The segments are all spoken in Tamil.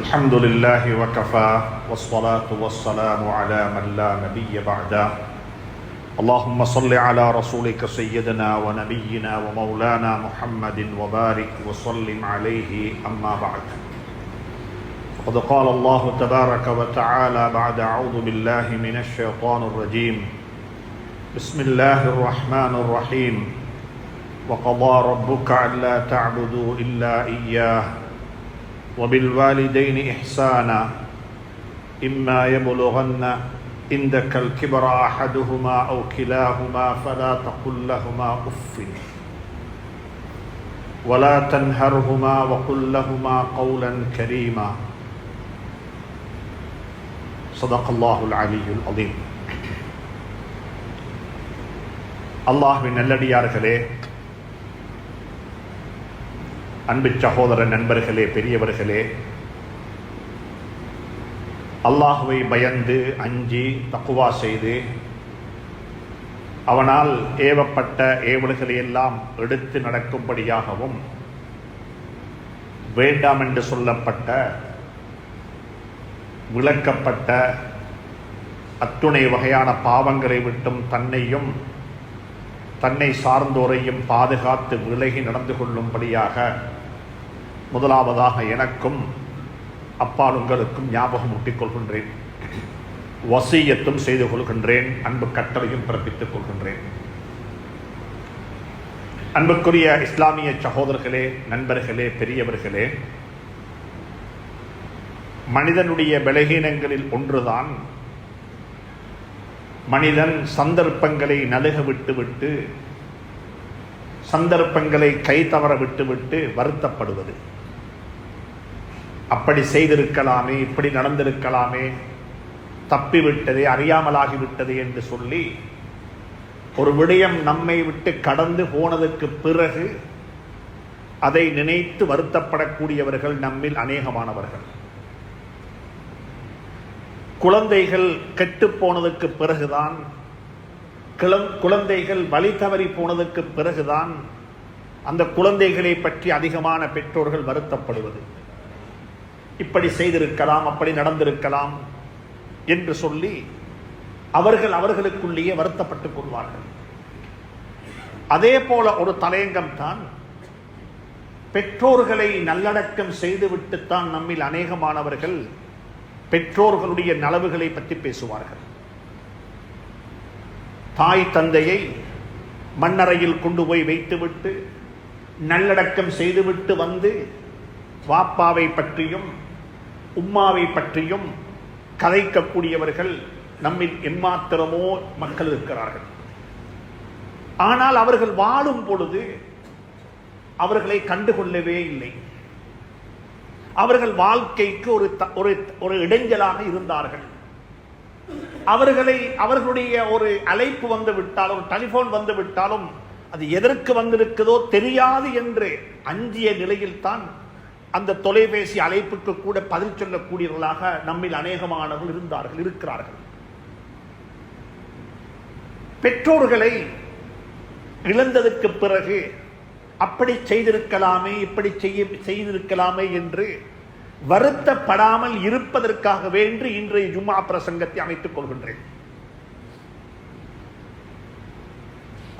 الحمد لله وكفى والصلاة والسلام على من لا نبي بعده اللهم صل على رسولك سيدنا ونبينا ومولانا محمد وبارك وسلم عليه أما بعد وقد قال الله تبارك وتعالى بعد أعوذ بالله من الشيطان الرجيم بسم الله الرحمن الرحيم وقضى ربك ألا تعبدوا إلا إياه وبالوالدين إحسانا إما يبلغن عندك الكبر أحدهما أو كلاهما فلا تقل لهما أف ولا تنهرهما وقل لهما قولا كريما صدق الله العلي العظيم. அல்லாஹ்வின் நல்லடியார்களே, அன்பு சகோதர நண்பர்களே, பெரியவர்களே, அல்லாஹுவை பயந்து அஞ்சி தக்குவா செய்து அவனால் ஏவப்பட்ட ஏவல்களை எல்லாம் எடுத்து நடக்கும்படியாகவும் வேண்டாம் என்று சொல்லப்பட்ட விளக்கப்பட்ட அத்துணை வகையான பாவங்களை விட்டும் தன்னையும் தன்னை சார்ந்தோரையும் பாதுகாத்து விலகி நடந்து கொள்ளும்படியாக முதலாவதாக எனக்கும் அப்பால் உங்களுக்கும் ஞாபகம் ஊட்டிக் கொள்கின்றேன், வசியத்தும் செய்து கொள்கின்றேன், அன்பு கட்டளையும் பிறப்பித்துக் கொள்கின்றேன். அன்புக்குரிய இஸ்லாமிய சகோதரர்களே, நண்பர்களே, பெரியவர்களே, மனிதனுடைய பலகீனங்களில் ஒன்றுதான் மனிதன் சந்தர்ப்பங்களை நழுக விட்டுவிட்டு, சந்தர்ப்பங்களை கை தவற விட்டுவிட்டு வருத்தப்படுவது. அப்படி செய்திருக்கலாமே, இப்படி நடந்திருக்கலாமே, தப்பிவிட்டதே, அறியாமலாகிவிட்டது என்று சொல்லி ஒரு விடயம் நம்மை விட்டு கடந்து போனதற்கு பிறகு அதை நினைத்து வருத்தப்படக்கூடியவர்கள் நம்மில் அநேகமானவர்கள். குழந்தைகள் கெட்டு போனதுக்கு பிறகுதான், குழந்தைகள் வழி தவறி போனதுக்கு பிறகுதான் அந்த குழந்தைகளை பற்றி அதிகமான பெற்றோர்கள் வருத்தப்படுவது. இப்படி செய்திருக்கலாம், அப்படி நடந்திருக்கலாம் என்று சொல்லி அவர்களுக்குள்ளேயே வருத்தப்பட்டுக் கொள்வார்கள். அதே போல ஒரு தலையங்கம் தான் பெற்றோர்களை நல்லடக்கம் செய்துவிட்டுத்தான் நம்மில் அநேகமானவர்கள் பெற்றோர்களுடைய நலவுகளை பற்றி பேசுவார்கள். தாய் தந்தையை மண்ணறையில் கொண்டு போய் வைத்துவிட்டு நல்லடக்கம் செய்துவிட்டு வந்து வாப்பாவை பற்றியும் உம்மாவை பற்றியும் கதைக்கக்கூடியவர்கள் நம்மில் எம்மாத்திரமோ மக்கள் இருக்கிறார்கள். ஆனால் அவர்கள் வாழும் பொழுது அவர்களை கண்டுகொள்ளவே இல்லை. அவர்கள் வாழ்க்கைக்கு ஒரு இடைஞ்சலாக இருந்தார்கள். அவர்களுடைய ஒரு அழைப்பு வந்து விட்டாலும், ஒரு டெலிபோன் வந்து விட்டாலும் அது எதற்கு வந்திருக்குதோ தெரியாது என்று அஞ்சிய நிலையில் தான் அந்த தொலைபேசி அழைப்புக்கு கூட பதில் சொல்லக்கூடியவர்களாக நம்மில் அநேகமானவர்கள் இருக்கிறார்கள். பெற்றோர்களை இழந்ததற்கு பிறகு அப்படி செய்திருக்கலாமே, இப்படி செய்திருக்கலாமே என்று வருத்தப்படாமல் இருப்பதற்காக வேண்டி இன்றைய ஜும்மா பிரசங்கத்தை அமைத்துக் கொள்கின்றேன்.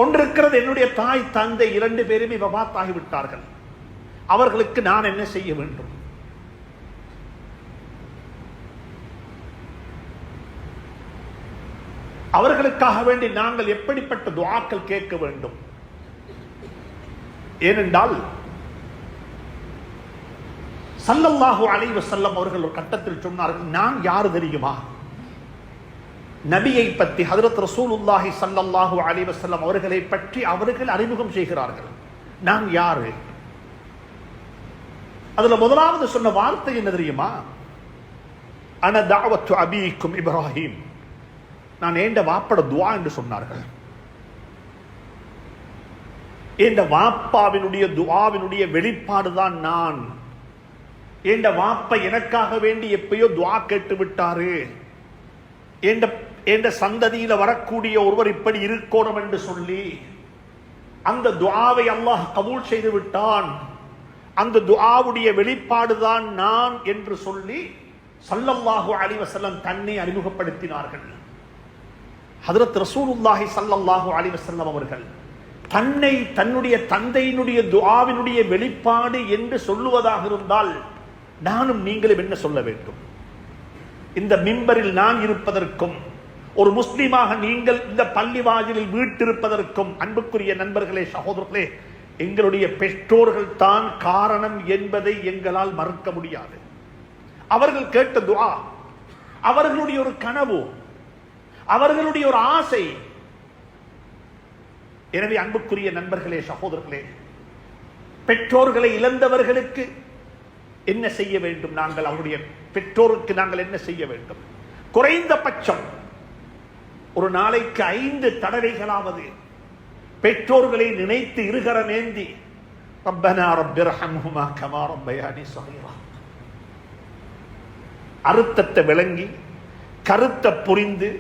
ஒன்றிருக்கிறது, என்னுடைய தாய் தந்தை 2 பேருமே வபாத்தாகிவிட்டார்கள். அவர்களுக்கு நான் என்ன செய்ய வேண்டும்? அவர்களுக்காக வேண்டி நாங்கள் எப்படிப்பட்ட துஆக்கள் கேட்க வேண்டும்? ஏனென்றால் ஸல்லல்லாஹு அலைஹி வஸல்லம் அவர்கள் ஒரு கட்டத்தில் சொன்னார்கள், நான் யாரு தெரியுமா? நபியை பற்றி, ஹஜ்ரத் ரசூலுல்லாஹி ஸல்லல்லாஹு அலைஹி வஸல்லம் அவர்களை பற்றி அவர்கள் அறிமுகம் செய்கிறார்கள். நான் யாரு? அதுல முதலாவது சொன்ன வார்த்தை என்ன தெரியுமா? அன தஅவத்து அபீக்கும் இப்ராஹிம். நான் ஏண்ட வாப்பட துஆ என்று சொன்னார்கள். ஏண்ட வாப்பாவினுடைய துஆவினுடைய வெளிப்பாடுதான் நான். ஏண்ட வாப்ப எனக்காக வேண்டி எப்பயோ துஆ கேட்டு விட்டாரு. ஏண்ட சந்ததியில வரக்கூடிய ஒருவர் இப்படி இருக்கணும் என்று சொல்லி அந்த துஆவை அல்லாஹ் கபூல் செய்து விட்டான். அந்த துஆவுடைய வெளிப்பாடுதான் நான் என்று சொல்லி ஸல்லல்லாஹு அலைஹி வஸல்லம் தன்னை அறிமுகப்படுத்தினார்கள். ஹஜ்ரத் ரசூலுல்லாஹி ஸல்லல்லாஹு அலைஹி வஸல்லம் அவர்கள் தன்னை தன்னுடைய தந்தையினுடைய துஆவினுடைய வெளிப்பாடு என்று சொல்லுவதாக இருந்தால் நானும் நீங்களும் என்ன சொல்ல வேண்டும்? இந்த மிம்பரில் நான் இருப்பதற்கும் ஒரு முஸ்லிமாக நீங்கள் இந்த பள்ளி வாயிலில் வீட்டிருப்பதற்கும் அன்புக்குரிய நண்பர்களே, சகோதரர்களே, எங்களுடைய பெற்றோர்கள் தான் காரணம் என்பதை எங்களால் மறுக்க முடியாது. அவர்கள் கேட்ட துஆ, அவர்களுடைய ஒரு கனவு, அவர்களுடைய ஒரு ஆசை. எனவே அன்புக்குரிய நண்பர்களே, சகோதரர்களே, பெற்றோர்களை இழந்தவர்களுக்கு என்ன செய்ய வேண்டும்? நாங்கள் அவருடைய பெற்றோருக்கு நாங்கள் என்ன செய்ய வேண்டும்? குறைந்தபட்சம் ஒரு நாளைக்கு 5 தடவைகளாவது பெற்றோர்களை நினைத்து இருகரமேந்தி ரப்பனா ரப்பிர்ஹம்ஹுமா கமா ரப்பயானி ஸகீரா, அர்த்தத்தை விளங்கி கருத்தை புரிந்து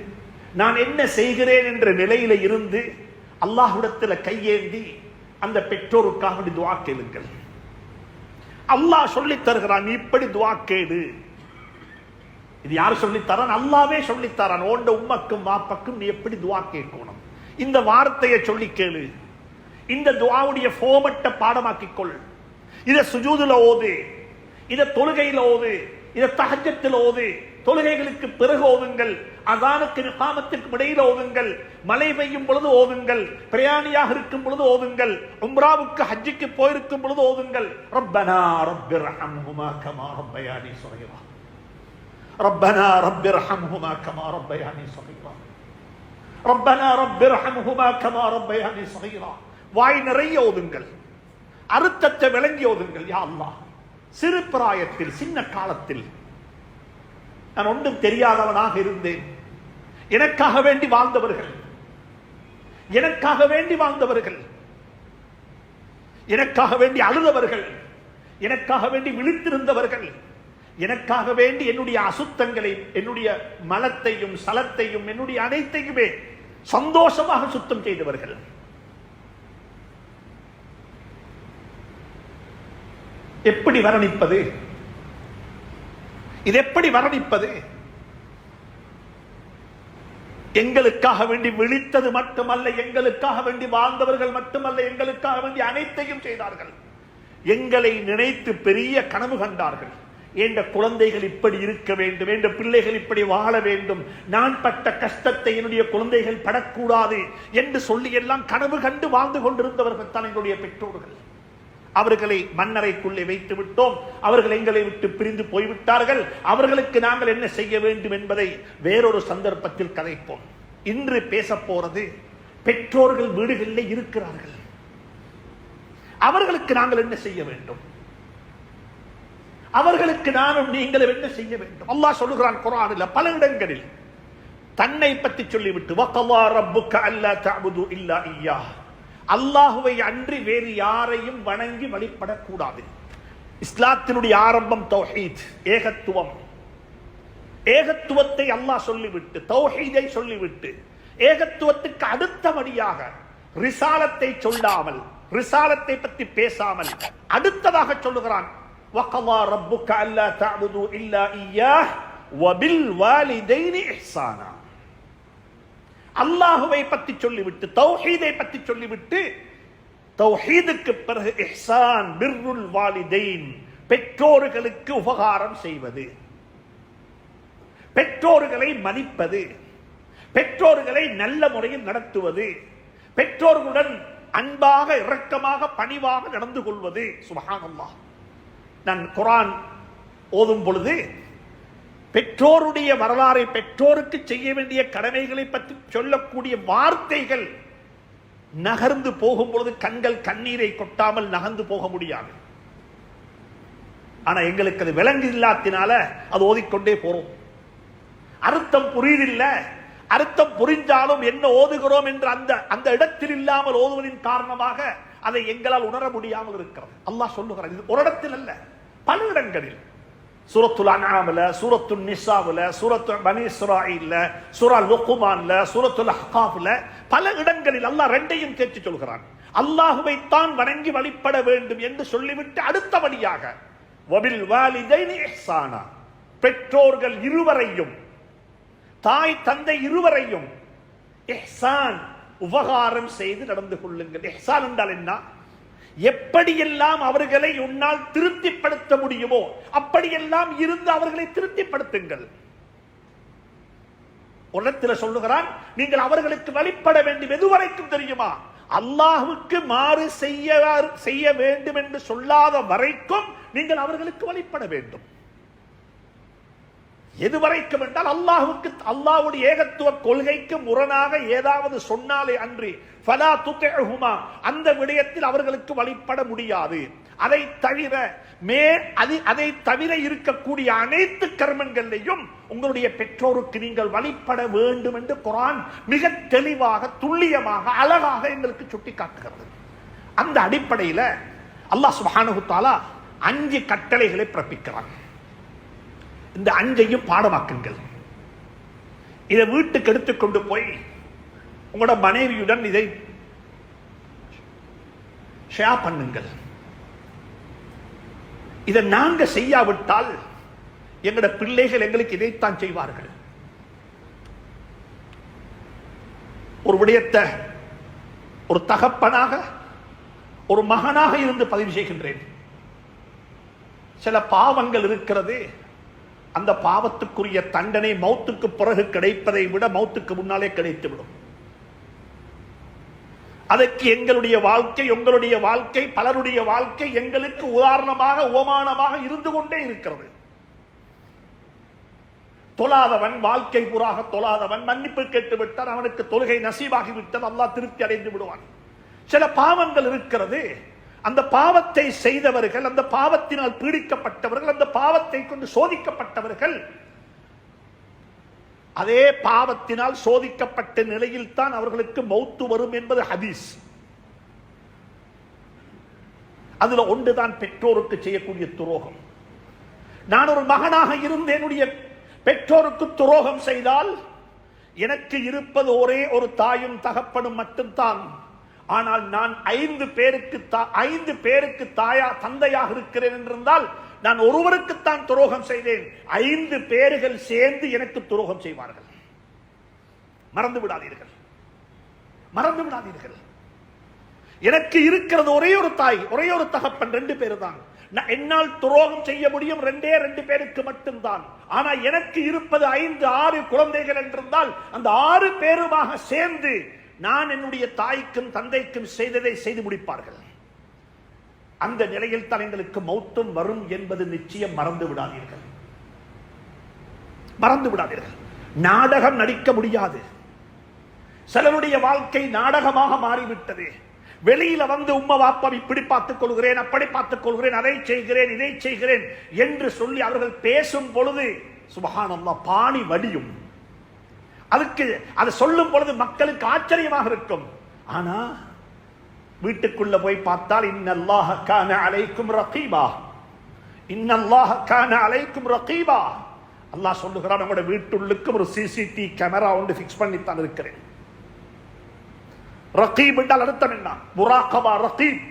நான் என்ன செய்கிறேன் என்ற நிலையில இருந்து அல்லாஹ்விடத்தில் கையேந்தி அந்த பெற்றோருக்காக துஆ கேளுங்கள். அல்லாஹ் சொல்லி தருகிறான், இப்படி துஆ கேளு. இது யாரு சொல்லித்தரான்? அல்லாவே சொல்லித்தரான். ஓண்ட உம்மக்கும் வாப்பக்கும் நீ எப்படி துஆ கேட்கணும், இந்த வார்த்தையை சொல்லி கேளு. இந்த துஆவுடைய ஃபார்மட்டை பாடமாக்கிக்கொள். இதை சுஜூதுல ஓது, இதை தொழுகையில ஓது, இதை தஹஜ்ஜத்தில் ஓது, தொழுகைகளுக்கு பிறகு ஓதுங்கள், அஸானுக்கு இகாமத்துக்கு இடையில ஓதுங்கள், மழை பெய்யும் பொழுது ஓதுங்கள், பிரயாணியாக இருக்கும் பொழுது ஓதுங்கள், உம்ராவுக்கு ஹஜ்ஜுக்கு போயிருக்கும் பொழுது ஓதுங்கள். ரப்பனா ரப்பிர்ஹம்ஹுமா கமா ரப்பயானி ஸகீரா, ரப்பனா ரப்பிர்ஹம்ஹுமா கமா ரப்பயானி ஸகீரா, ரப்பனா ரப்பிர்ஹம்ஹுமா கமா ரப்பயானி ஸகீரா. வாய் நிறைய ஓதுங்கள், அர்த்தத்தை விளங்கி ஓதுங்கள். யா அல்லாஹ், சிறு பிராயத்தில் சின்ன காலத்தில் நான் ஒன்றும் தெரியாதவனாக இருந்தேன். எனக்காக வேண்டி வாழ்ந்தவர்கள், எனக்காக வேண்டி வாழ்ந்தவர்கள், எனக்காக வேண்டி அழுதவர்கள், எனக்காக வேண்டி விழித்திருந்தவர்கள், எனக்காக வேண்டி என்னுடைய அசுத்தங்களை, என்னுடைய மலத்தையும் சலத்தையும் என்னுடைய அனைத்தையுமே சந்தோஷமாக சுத்தம் செய்தவர்கள். எப்படி வர்ணிப்பது? இது எப்படி வர்ணிப்பது? எங்களுக்காக வேண்டி விழித்தது மட்டுமல்ல, எங்களுக்காக வேண்டி வாழ்ந்தவர்கள் மட்டுமல்ல, எங்களுக்காக வேண்டி அனைத்தையும் செய்தார்கள். எங்களை நினைத்து பெரிய கனவு கண்டார்கள். என்ற குழந்தைகள் இப்படி இருக்க வேண்டும், என்ற பிள்ளைகள் இப்படி வாழ வேண்டும், நான் பட்ட கஷ்டத்தை என்னுடைய குழந்தைகள் படக்கூடாது என்று சொல்லி எல்லாம் கனவு கண்டு வாழ்ந்து கொண்டிருந்தவர்கள் தான் எங்களுடைய பெற்றோர்கள். அவர்களை மண்ணறைக்குள்ளே வைத்து விட்டோம், அவர்கள் எங்களை விட்டு பிரிந்து போய்விட்டார்கள். அவர்களுக்கு நாங்கள் என்ன செய்ய வேண்டும் என்பதை வேறொரு சந்தர்ப்பத்தில் கதைப்போம். இன்று பேச போறது, பெற்றோர்கள் வீடுகளில் இருக்கிறார்கள், அவர்களுக்கு நாங்கள் என்ன செய்ய வேண்டும், அவர்களுக்கு நானும் நீங்களும் என்ன செய்ய வேண்டும். அல்லாஹ் சொல்லுகிறான் குர்ஆனில் பல இடங்களில் தன்னை பற்றி சொல்லிவிட்டு, வகல்லா ரப்புக அல்லா தஅபுது இல்லா இய்யாஹ், அல்லாஹுவை அன்றி வேறு யாரையும் வணங்கி வழிபடக்கூடாது. இஸ்லாத்தினுடைய ஆரம்பம் தௌஹீத், ஏகத்துவம். ஏகத்துவத்தை அல்லாஹ் சொல்லிவிட்டு, தௌஹீதை சொல்லிவிட்டு, ஏகத்துவத்துக்கு அடுத்தபடியாக ரிசாலத்தை சொல்லாமல், ரிசாலத்தை பற்றி பேசாமல் அடுத்ததாக சொல்லுகிறான், வகல்லா ரப்புக அல்லா தஅபுது இல்லா இய்யாஹ் வபில் வாலிதைனி இஹ்சானா. அல்லாஹுவை பற்றி சொல்லிவிட்டு, தௌஹீதை பற்றி சொல்லிவிட்டு, தௌஹீதுக்கு பிறகு இஹ்சான், பிர்ருல் வாலிதைன், பெற்றோர்களுக்கு உபகாரம் செய்வது, பெற்றோர்களை மதிப்பது, பெற்றோர்களை நல்ல முறையில் நடத்துவது, பெற்றோர்களுடன் அன்பாக இரக்கமாக பணிவாக நடந்து கொள்வது. சுப்ஹானல்லாஹ். நான் குர்ஆன் ஓதும் பொழுது பெற்றோருடைய வரலாறை, பெற்றோருக்கு செய்ய வேண்டிய கடமைகளை பற்றி சொல்லக்கூடிய வார்த்தைகள் நகர்ந்து போகும் பொழுது கண்கள் கண்ணீரை கொட்டாமல் நகர்ந்து போக முடியாது. ஆனா எங்களுக்கு அது விளங்கு இல்லாத்தினால அது ஓதிக்கொண்டே போறோம். அர்த்தம் புரியுதில்ல, அர்த்தம் புரிஞ்சாலும் என்ன ஓதுகிறோம் என்ற அந்த இடத்தில் இல்லாமல் ஓதுவதின் காரணமாக அதை எங்களால் உணர முடியாமல் இருக்கிறது. அல்லாஹ் சொல்லுகிறார், இது ஒரு இடத்தில் அல்ல, பல இடங்களில். சூரத்துல் அன்ஆம்ல, சூரத்துல் நிசாவுல, சூரத்துல் பனி இஸ்ராயீல்ல, சூரா லுக்மான்ல, சூரத்துல் அஹ்காஃப்ல, பல இடங்களில் அல்லாஹ் ரெண்டையும் சேர்த்து சொல்கிறான். அல்லாஹுவை தான் வணங்கி வழிபட வேண்டும் என்று சொல்லிவிட்டு அடுத்தபடியாக வபில் வாலிதைனி இஹ்சானா, பெற்றோர்கள் இருவரையும், தாய் தந்தை இருவரையும் இஹ்சான், உபகாரம் செய்து நடந்து கொள்ளுங்கள். இஹ்சான் என்றால் என்ன? எப்படியெல்லாம் அவர்களை உன்னால் திருப்திப்படுத்த முடியுமோ அப்படியெல்லாம் இருந்து அவர்களை திருப்திப்படுத்துங்கள். உலகத்தில் சொல்லுகிறான், நீங்கள் அவர்களுக்கு வழிபட வேண்டும். எதுவரைக்கும் தெரியுமா? அல்லாஹ்வுக்கு மாறு செய்ய வேண்டும் என்று சொல்லாத வரைக்கும் நீங்கள் அவர்களுக்கு வழிபட வேண்டும். எதுவரைக்கும் என்றால் அல்லாஹ்வுக்கு, அல்லாஹ்வுடைய ஏகத்துவ கொள்கைக்கு முரணாக ஏதாவது சொன்னாலே அன்றி ஃபலா துதிஹுமா, அந்த விடயத்தில் அவர்களுக்கு வழிபட முடியாது. அதை தவிர இருக்கக்கூடிய அனைத்து கர்மங்களையும் உங்களுடைய பெற்றோருக்கு நீங்கள் வழிபட வேண்டும் என்று குர்ஆன் மிக தெளிவாக, துல்லியமாக, அழகாக எங்களுக்கு சுட்டி காட்டுகிறது. அந்த அடிப்படையில் அல்லாஹ் சுப்ஹானஹு தஆலா 5 கட்டளைகளை பிறப்பிக்கிறான். இந்த 5ஐயும் பாடமாக்குங்கள். இதை வீட்டுக்கு எடுத்துக்கொண்டு போய் உங்களோட மனைவியுடன் இதை ஷேர் பண்ணுங்கள். இதை நாங்க செய்யாவிட்டால் எங்களோட பிள்ளைகள் எங்களுக்கு இதைத்தான் செய்வார்கள். ஒரு விடயத்தை ஒரு தகப்பனாக, ஒரு மகனாக இருந்து பதிவு செய்கின்றேன். சில பாவங்கள் இருக்கிறது, அந்த பாவத்துக்குரிய தண்டனை மௌத்துக்கு பிறகு கிடைப்பதை விட மௌத்துக்கு முன்னாலே கிடைத்துவிடும். அதற்கு எங்களுடைய வாழ்க்கை, உங்களுடைய வாழ்க்கை, பலருடைய வாழ்க்கை எங்களுக்கு உதாரணமாக, உபமானமாக இருந்து கொண்டே இருக்கிறது. தொழாதவன், வாழ்க்கை புறாக தொழாதவன், மன்னிப்பு கேட்டுவிட்டான், அவனுக்கு தொழுகை நசீபாகிவிட்டால் அல்லாஹ் திருப்தி அடைந்து விடுவான். சில பாவங்கள் இருக்கிறது, அந்த பாவத்தை செய்தவர்கள், அந்த பாவத்தினால் பீடிக்கப்பட்டவர்கள், அந்த பாவத்தை கொண்டு சோதிக்கப்பட்டவர்கள், அதே பாவத்தினால் சோதிக்கப்பட்ட நிலையில் தான் அவர்களுக்கு மௌத்து வரும் என்பது ஹதீஸ். அதுல ஒன்றுதான் பெற்றோருக்கு செய்யக்கூடிய துரோகம். நான் ஒரு மகனாக இருந்து என்னுடைய பெற்றோருக்கு துரோகம் செய்தால் எனக்கு இருப்பது ஒரே ஒரு தாயும் தகப்பனும் மட்டும்தான். ஆனால் நான் 5 பேருக்கு தந்தையாக இருக்கிறேன் என்றிருந்தால் நான் ஒருவருக்குத்தான் துரோகம் செய்தேன், 5 பேர்கள் சேர்ந்து எனக்கு துரோகம் செய்வார்கள். மறந்து விடாதீர்கள், மறந்து விடாதீர்கள். எனக்கு இருக்கிறது ஒரே ஒரு தாய், ஒரே ஒரு தகப்பன், 2 பேர் தான். என்னால் துரோகம் செய்ய முடியும் 2 பேருக்கு மட்டும்தான். ஆனா எனக்கு இருப்பது 5, 6 குழந்தைகள் என்றிருந்தால் அந்த 6 பேருமாக சேர்ந்து நான் என்னுடைய தாய்க்கும் தந்தைக்கும் செய்ததை செய்து முடிப்பார்கள். அந்த நிலையில் தான் எங்களுக்கு மௌத்தும் வரும் என்பது நிச்சயம். மறந்து விடாதீர்கள், மறந்து விடாதீர்கள். நாடகம் நடிக்க முடியாது. சிலருடைய வாழ்க்கை நாடகமாக மாறிவிட்டது. வெளியில வந்து உம்மா வாப்பா இப்படி பார்த்துக் கொள்கிறேன், அப்படி பார்த்துக் கொள்கிறேன், அதை செய்கிறேன், இதை செய்கிறேன் என்று சொல்லி அவர்கள் பேசும் பொழுது சுப்ஹானல்லாஹ் பாணி வடியும். அதுக்கு அதை சொல்லும் பொழுது மக்களுக்கு ஆச்சரியமாக இருக்கும். ஆனா வீட்டுக்குள்ள போய் பார்த்தால் இன்னல்லாஹ கான அலைக்கும் ரகீபா, இன்னல்லாஹ கான அலைக்கும் ரகீபா. அல்லாஹ் சொல்லுகிறான், நம்முடைய வீட்டுள்ளுக்கு ஒரு சிசிடிவி கேமரா ஒன்று ஃபிக்ஸ் பண்ணித்தான் இருக்கிறேன். ரகீப் என்றால் அர்த்தம் என்ன? முராகபா. ரகீப்,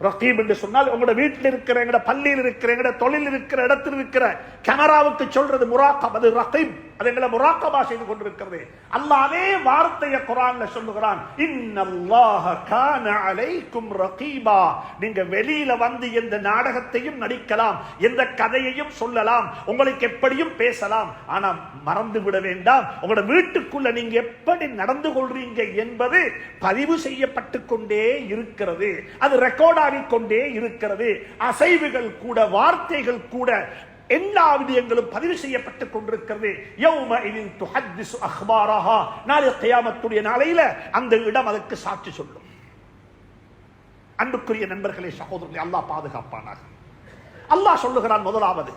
ரகீப் என்று சொன்னால் உங்களோட வீட்டில் இருக்கிற, எங்கட பள்ளியில் இருக்கிற, எங்கட தொழில் இருக்கிற இடத்தில் இருக்கிற கேமராவுக்கு சொல்றது முராகப். அது ரகீப், அது எங்களை முராகபா செய்து கொண்டிருக்கிறது. அல்லாஹ் அதே வார்த்தையை குர்ஆன்ல சொல்லுகிறான், இன்னல்லாஹ கான அலைக்கும் ரகீபா. நீங்க வெளியில வந்து எந்த நாடகத்தையும் நடிக்கலாம், எந்த கதையையும் சொல்லலாம், உங்களுக்கு எப்படியும் பேசலாம். ஆனா மறந்து விட வேண்டாம், உங்களோட வீட்டுக்குள்ள நீங்க எப்படி நடந்து கொள்றீங்க என்பது பதிவு செய்யப்பட்டு கொண்டே இருக்கிறது. அது ரெக்கார்ட் ஆகிக்கொண்டே இருக்கிறது. அசைவுகள் கூட, வார்த்தைகள் கூட, எல்லா விடயங்களும் பதிவு செய்யப்பட்டுக் கொண்டிருக்கிறது. யௌமஇதின் துஹத்திஸு அக்பாரஹா. நாளை கியாமத்துடைய நாளையில அந்த இடம் அதற்கு சாட்சி சொல்லும். அன்புக்குரிய நண்பர்களே, சகோதரர்களே, அல்லாஹ் பாதுகாப்பானாக. அல்லாஹ் சொல்லுகிறான், முதலாவது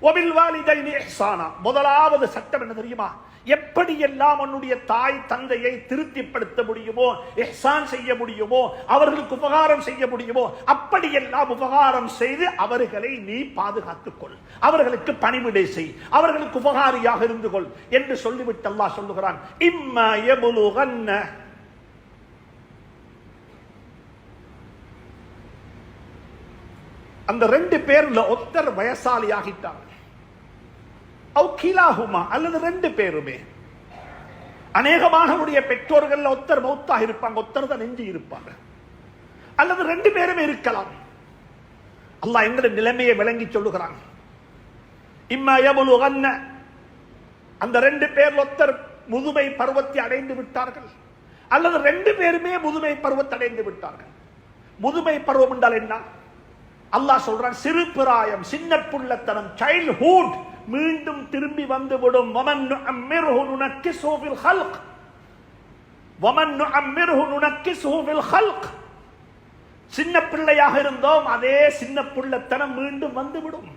வபில் வாலிதைனி இஹ்சானா. முதலாவது சட்டம் என்ன தெரியுமா? எப்படியெல்லாம் உன்னுடைய தாய் தந்தையை திருப்திப்படுத்த முடியுமோ, இஹ்சான் செய்ய முடியுமோ, அவர்களுக்கு உபகாரம் செய்ய முடியுமோ அப்படியெல்லாம் உபகாரம் செய்து அவர்களை நீ பாதுகாத்துக் கொள், அவர்களுக்கு பணிவிடை செய், அவர்களுக்கு உபகாரியாக இருந்து கொள் என்று சொல்லிவிட்டு அல்லாஹ் சொல்லுகிறான், இம்மா யபுலுகன்ன அந்த 2 பேர்ல ஒருத்தர் வயசாளி ஆகிட்டாங்க, அல்லது 2 பேருமே. அநேகமானவருடைய பெற்றோர்கள் ஒருத்தர் மௌத்தாக இருப்பாங்க, ஒருத்தர் தான் நெஞ்சு இருப்பாங்க, அல்லது 2 பேருமே இருக்கலாம். அல்லாஹ் எங்களுடைய நிலைமையை விளங்கி சொல்லுகிறான். இம்மா யபுலுகன்ன, அந்த 2 பேர் ஒருத்தர் முதுமை பருவத்தை அடைந்து விட்டார்கள், அல்லது 2 பேருமே முதுமை பருவத்தை அடைந்து விட்டார்கள். முதுமை பருவம் என்றால் என்ன? அல்லாஹ் சொல்றான், சிறு பிராயம், சின்ன புள்ளத்தனம், சைல்ட்ஹுட் மீண்டும் திரும்பி வந்துவிடும். வமன் நுஅம்மிர்ஹு நுனக்கிஸ்ஹு ஃபில் ஹல்க், வமன் நுஅம்மிர்ஹு நுனக்கிஸ்ஹு ஃபில் ஹல்க். சின்ன பிள்ளையாக இருந்தோம், அதே சின்ன புள்ளத்தனம் மீண்டும் வந்துவிடும்.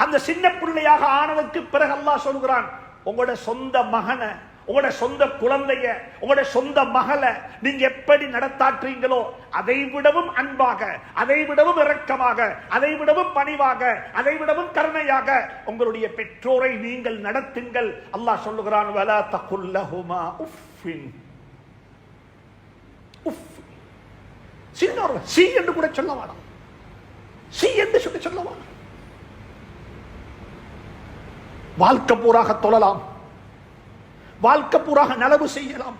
அந்த சின்ன பிள்ளையாக ஆனதுக்கு பிறகு அல்லாஹ் சொல்கிறான், உங்களோட சொந்த மகனை, உங்களோட சொந்த குழந்தைய, உங்களோட சொந்த மகளை நீங்க எப்படி நடத்தாற்றீங்களோ அதை விடவும் அன்பாக, அதை விடவும் இரக்கமாக, அதை விடவும் பணிவாக, அதை விடவும் கருணையாக உங்களுடைய பெற்றோரை நீங்கள் நடத்துங்கள். அல்லாஹ் சொல்லுகிறான், வலா தகுல் லஹுமா உஃபின். சின்னோர் சி என்று கூட சொல்ல வேணாம், சி என்று சொல்லி சொல்ல வேணாம். வாழ்க்கை பூராக தொழலாம், வாழ்க்கை பூராக நலவு செய்யலாம்.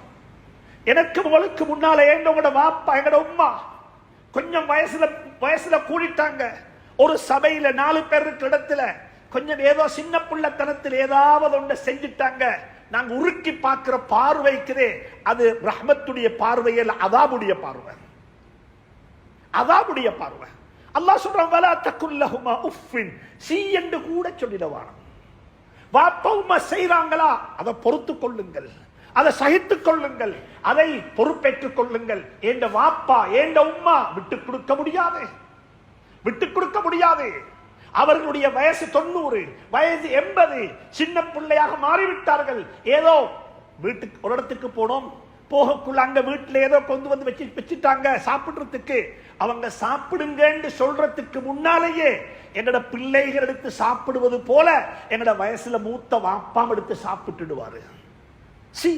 எனக்கு உங்களுக்கு முன்னால எங்களோட வாப்பா, எங்களோட உம்மா கொஞ்சம் வயசுல கூடிட்டாங்க. ஒரு சபையில 4 பேர் இருக்கிற இடத்துல கொஞ்சம் ஏதோ சின்ன புள்ளத்தனத்தில் ஏதாவது ஒன்றை செஞ்சுட்டாங்க. நாங்க உருக்கி பார்க்கிற பார்வைக்குதே அது ரஹ்மத்துடைய பார்வையில் அதாபுடைய பார்வை, அதாபுடைய பார்வை. அல்லாஹ் சொல்றான், வலா தகுல் லஹுமா உஃபின், சி என்று கூட சொல்லிடவான. வாப்பா உம்மா செய்றாங்களா, அதை பொறுத்துக் கொள்ளுங்கள், அதை சகித்துக் கொள்ளுங்கள், அதை பொறுப்பேற்றுக் கொள்ளுங்கள். ஏண்ட வாப்பா ஏண்ட உம்மா விட்டுக் கொடுக்க முடியாது, விட்டுக் கொடுக்க முடியாது. அவர்களுடைய வயசு 90, வயசு 80, சின்ன பிள்ளையாக மாறிவிட்டார்கள். ஏதோ வீட்டுக்கு ஒரு இடத்துக்கு போனோம், போகக்குள்ள அங்க வீட்டுல ஏதோ கொண்டு வந்து வச்சுட்டாங்க சாப்பிடுறதுக்கு. அவங்க சாப்பிடுங்கன்னு சொல்றதுக்கு முன்னாலேயே எங்கட பிள்ளைகள் எடுத்து சாப்பிடுவது போல எங்கட வயசுல மூத்த வாப்பாம் எடுத்து சாப்பிட்டுடுவாரு. சி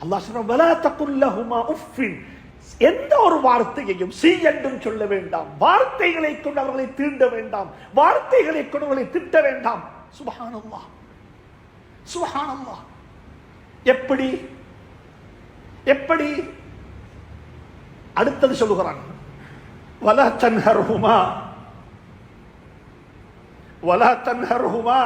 அல்லாஹ் சொல்றான், வலா தகுல் லஹுமா உஃபின், எந்த ஒரு வார்த்தையையும் சி என்றும் சொல்ல வேண்டாம். வார்த்தைகளை கொண்டு அவர்களை தீண்ட வேண்டாம், வார்த்தைகளை கொண்டு அவர்களை திட்ட வேண்டாம். சுப்ஹானல்லாஹ், சுப்ஹானல்லாஹ். எப்படி எப்படி அடுத்தது சொல்லுகிறான், வலா தன்ஹர்ஹுமா, வலா தன்ஹர்ஹுமா,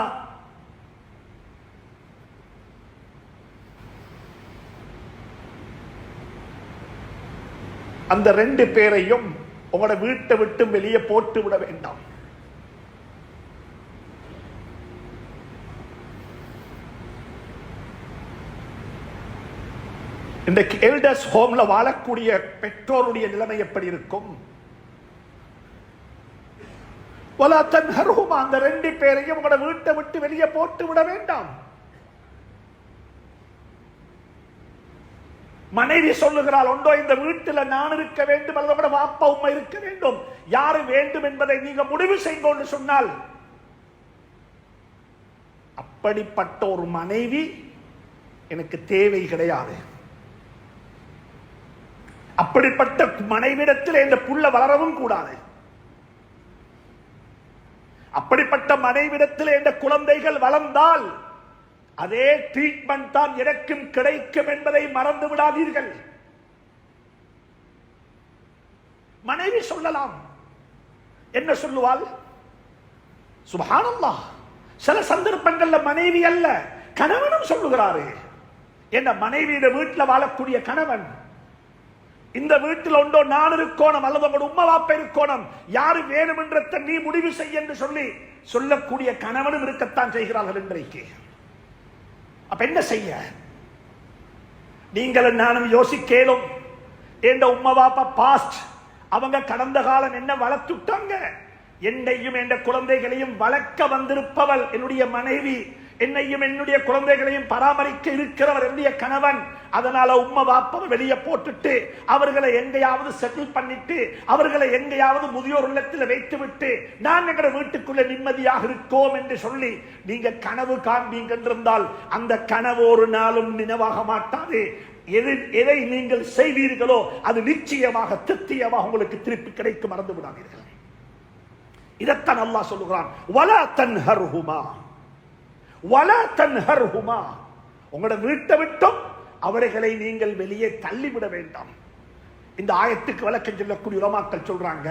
அந்த 2 பேரையும் உங்களோட வீட்டை விட்டு வெளியே போட்டு விட வேண்டாம். இன்றைக்கு எல்டர்ஸ் ஹோம்ல வாழக்கூடிய பெற்றோருடைய நிலைமை எப்படி இருக்கும்? வலா தன்ஹர்ஹுமா, அந்த 2 பேரையும் உங்களோட வீட்டை விட்டு வெளியே போட்டு விட வேண்டாம். மனைவி சொல்லுகிறாள், ஒன்றோ இந்த வீட்டில் நான் இருக்க வேண்டும் அல்லது கூட வாப்பா உம்மா இருக்க வேண்டும், யாரு வேண்டும் என்பதை நீங்க முடிவு செய்யுங்க சொன்னால், அப்படிப்பட்ட ஒரு மனைவி எனக்கு தேவை கிடையாது. அப்படிப்பட்ட மனைவிடத்தில் இந்த புள்ள வளரவும் கூடாது. அப்படிப்பட்ட மனைவிடத்தில் இந்த குழந்தைகள் வளர்ந்தால் அதே ட்ரீட்மெண்ட் தான் எனக்கும் கிடைக்கும் என்பதை மறந்து விடாதீர்கள். மனைவி சொல்லலாம், என்ன சொல்லுவாள்? சுப்ஹானல்லாஹ், சில சந்தர்ப்பங்கள்ல மனைவி அல்ல கணவனும் சொல்லுகிறாரு. என்ன மனைவியோட வீட்டில் வாழக்கூடிய கணவன், இந்த வீட்டில் ஒன்றோ நான் இருக்கோணும் அல்லது உங்களோட உம்மா வாப்பா இருக்கோணும், யாரு வேணும் என்ற நீ முடிவு செய்ய என்று சொல்லி சொல்லக்கூடிய கணவனும் இருக்கத்தான் செய்கிறார்கள் இன்றைக்கு. அப்ப என்ன செய்ய? நீங்கள் நானும் யோசிக்கலும், என் உம்மா வாப்பா பாஸ்ட், அவங்க கடந்த காலம் என்ன வளர்த்துட்டாங்க, என்னையும் என் குழந்தைகளையும் வளர்க்க வந்திருப்பவள் என்னுடைய மனைவி, என்னையும் என்னுடைய குழந்தைகளையும் பராமரிக்க இருக்கிறவர் என்னுடைய கணவன். அதனால உம்மா வாப்பாவை வெளியே போட்டுட்டு அவர்களை எங்கேயாவது செட்டில் பண்ணிட்டு அவர்களை எங்கேயாவது முதியோர் இல்லத்தில் வைத்து விட்டு நான் எங்க வீட்டுக்குள்ள நிம்மதியாக இருக்கோம் என்று சொல்லி நீங்க கனவு காண்பீங்க என்றிருந்தால் அந்த கனவு ஒரு நாளும் நினைவாக மாட்டாது. எதை நீங்கள் செய்வீர்களோ அது நிச்சயமாக திருப்தியமாக உங்களுக்கு திருப்பி கிடைக்கும். மறந்து விடாதீர்கள். இதத்தான் அல்லாஹ் சொல்லுகிறான், வலா தன்ஹர்ஹுமா வலா தன்ஹர்ஹுமா. உங்களோட வீட்டை விட்டும் அவர்களை நீங்கள் வெளியே தள்ளிவிட வேண்டாம். இந்த ஆயத்துக்கு விளக்கம் சொல்லக்கூடிய உலமாக்கள் சொல்றாங்க,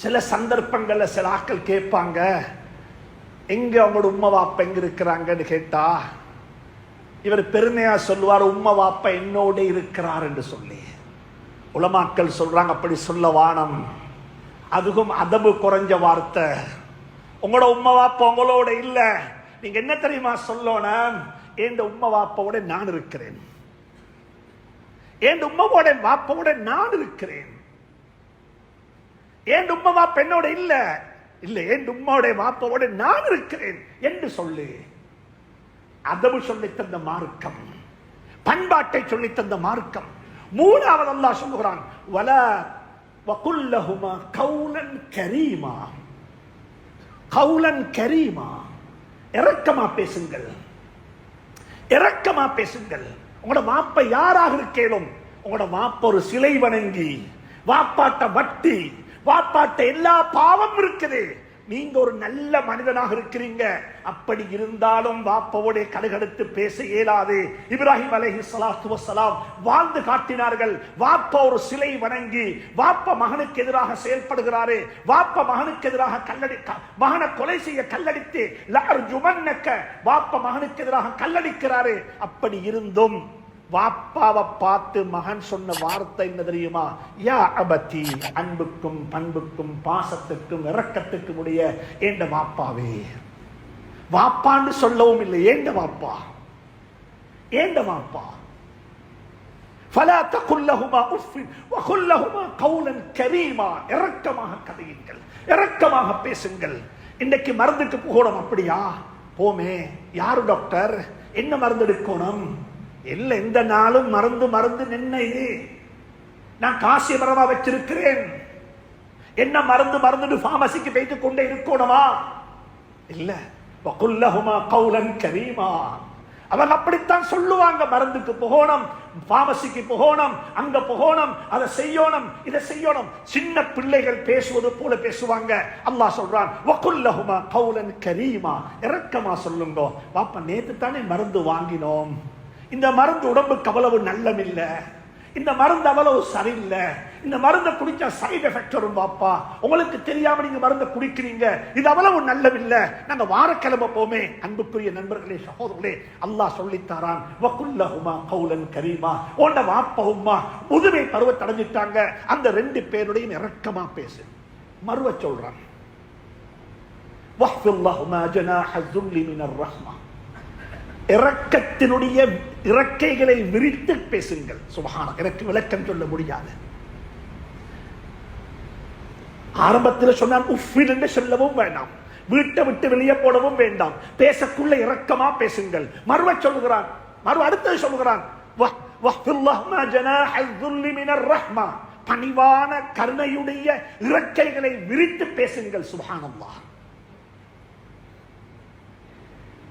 சில சந்தர்ப்பங்கள்ல சில ஆக்கள் கேட்பாங்க, எங்க அவங்களோட உம்மா வாப்பா எங்க இருக்கிறாங்கன்னு கேட்டா இவர் பெருமையா சொல்லுவார், உம்மா வாப்பா என்னோட இருக்கிறார் என்று சொல்லி. உலமாக்கள் சொல்றாங்க, அப்படி சொல்ல வானம், அதுவும் அதபு குறைஞ்ச வார்த்தை. உங்களோட உம்மா வாப்பா உங்களோட இல்ல, நீங்க என்ன தெரியுமா சொல்லணும், என் உம்மா வாப்பாவோட நான் இருக்கிறேன், என் உம்மாவோட வாப்பாவோட நான் இருக்கிறேன். என் உம்மா வாப்பா என்னோட இல்ல, இல்ல என் உம்மாவோட வாப்பாவோட நான் இருக்கிறேன் என்று சொல்லு. அதபு சொல்லி தந்த மார்க்கம், பண்பாட்டை சொல்லி தந்த மார்க்கம். மூணாவது அல்லாஹ் சொல்லுகிறான், வலா வகுல்லஹுமா கௌலன் கரீமா. கௌலன் கரீமா, இரக்கமா பேசுங்கள், இரக்கமா பேசுங்கள். உங்களோட வாப்ப யாராக இருக்கேனும், உங்களோட வாப்ப ஒரு சிலை வணங்கி, வாப்பாட்ட வட்டி, வாப்பாட்ட எல்லா பாவம் இருக்குது, நீங்க ஒரு நல்ல மனிதனாக இருக்கிறீங்க. அப்படி இருந்தாலும் வாப்பாவோட கடுகடுத்து பேச இயலாது. இப்ராஹிம் அலைஹிஸ்ஸலாத்து வஸ்ஸலாம் வாழ்ந்து காட்டினார்கள். வாப்பா ஒரு சிலை வணங்கி, வாப்பா மகனுக்கு எதிராக செயல்படுகிறாரு, வாப்பா மகனுக்கு எதிராக மகனை கொலை செய்ய கல்லடித்து லஅர்ஜுமன்னக, வாப்பா மகனுக்கு எதிராக கல்லடிக்கிறாரு. அப்படி இருந்தும் வாப்பாவை பார்த்து மகன் சொன்ன வார்த்தை என்ன தெரியுமா, யா அபதி, அன்புக்கும் பண்புக்கும் பாசத்துக்கும் இரக்கத்துக்கும் உடைய ஏண்ட வாப்பாவே. வாப்பான்னு சொல்லவும் இல்லை, ஏண்ட வாப்பா, ஏண்ட வாப்பா. ஃபலா தகுல் லஹுமா உஃப் வகுல் லஹுமா கௌலன் கரீமா. இரக்கமாக கதையுங்கள், இரக்கமாக பேசுங்கள். இன்னைக்கு மருந்துக்கு போகணும், அப்படியா போமே, யாரு டாக்டர், என்ன மருந்து எடுக்கணும், இல்ல இந்த நாளும் மருந்து மருந்து நின்ன இது, நான் காசி மரமா வச்சிருக்கிறேன், என்ன மருந்து மருந்து பார்மசிக்கு வைத்து கொண்டே இருக்கணுமா, இல்ல வகுல்லஹுமா கௌலன் கரீமா. அவங்க அப்படித்தான் சொல்லுவாங்க, மருந்துக்கு போகணும், பார்மசிக்கு போகணும், அங்க போகணும், அதை செய்யணும், இதை செய்யணும். சின்ன பிள்ளைகள் பேசுவது போல பேசுவாங்க. அல்லாஹ் சொல்றான், வகுல்லஹுமா கௌலன் கரீமா, இரக்கமா சொல்லுங்க. பாப்பா நேத்து தானே மருந்து வாங்கினோம், இந்த மருந்து உடம்புக்கு அவ்வளவு நல்லமில்லை, இந்த மருந்து அவ்வளவு சரியில்லை, இந்த மருந்தை குடிச்சா சைடு எஃபெக்ட் வரும் பாப்பா, உங்களுக்கு தெரியாம நீங்க மருந்தை குடிக்கிறீங்க, இது அவ்வளவு நல்லமில்லை, நாங்க வாரக்கிழமை போமே. அன்புக்குரிய நண்பர்களே, சகோதரர்களே, அல்லாஹ் சொல்லித்தாரான், வகுல்லஹுமா கௌலன் கரீமா. உண்ட வாப்பா உம்மா முதுமை பருவத்தை அடைஞ்சிட்டாங்க, அந்த ரெண்டு பேருடையும் இரக்கமா பேசு. மறுவ சொல்றான், வஹ்ஃபில்லஹுமா ஜனாஹ ذுல்லி மினர் ரஹ்மா. இரக்கத்தினுடைய இறக்கைகளை விரித்து பேசுங்கள். சுப்ஹானல்லாஹ், எனக்கு விளக்கம் சொல்ல முடியாது. ஆரம்பத்தில் சொன்னான் உஃபின் என்று சொல்லவும் வேண்டாம், வீட்டை விட்டு வெளியே போடவும் வேண்டாம், பேசக்குள்ள இரக்கமா பேசுங்கள். மறுவ சொல்லுகிறான், மறுவ அடுத்தது சொல்லுகிறான், வஹ்ஃபில்லஹுமா ஜனாஹ ذுல்லி மினர் ரஹ்மா. பணிவான கருணையுடைய இறக்கைகளை விரித்து பேசுங்கள். சுப்ஹானல்லாஹ்.